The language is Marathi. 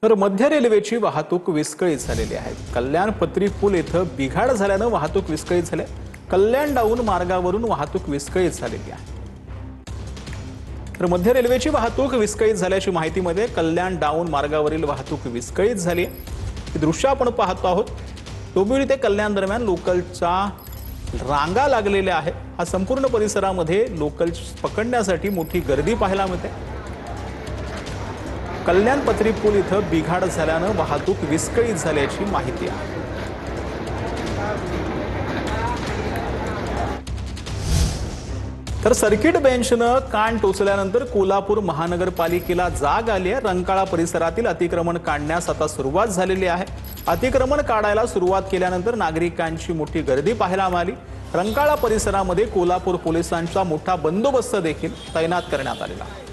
तर मध्य रेल्वेची वाहतूक विस्कळीत झालेली आहे। कल्याण पत्री पूल येथे बिघाड झाल्याने वाहतूक विस्कळीत झाली। कल्याण डाऊन मार्गावरून वाहतूक विस्कळीत झालेली आहे। तर मध्य रेल्वेची वाहतूक विस्कळीत झाल्याची माहिती मध्ये कल्याण डाऊन मार्गावरील वाहतूक विस्कळीत झाली आहे। हे दृश्य आपण पाहतो आहोत। डोंबिवली ते कल्याण दरम्यान लोकलच्या रांगा लागलेल्या आहेत। हा संपूर्ण परिसरामध्ये लोकल पकडण्यासाठी मोठी गर्दी पाहायला मिळते। कल्याण पत्री पूल इथं बिघाड झाल्याने वाहतूक विस्कळीत झाल्याची माहिती आहे। तर सर्किट बेंचनं कान टोचल्यानंतर कोल्हापूर महानगरपालिकेला जाग आली आहे। रंकाळा परिसरातील अतिक्रमण काढण्यास आता सुरुवात झालेली आहे। अतिक्रमण काढायला सुरुवात केल्यानंतर नागरिकांची मोठी गर्दी पाहायला मिळाली। रंकाळा परिसरामध्ये कोल्हापूर पोलिसांचा मोठा बंदोबस्त देखील तैनात करण्यात आलेला आहे।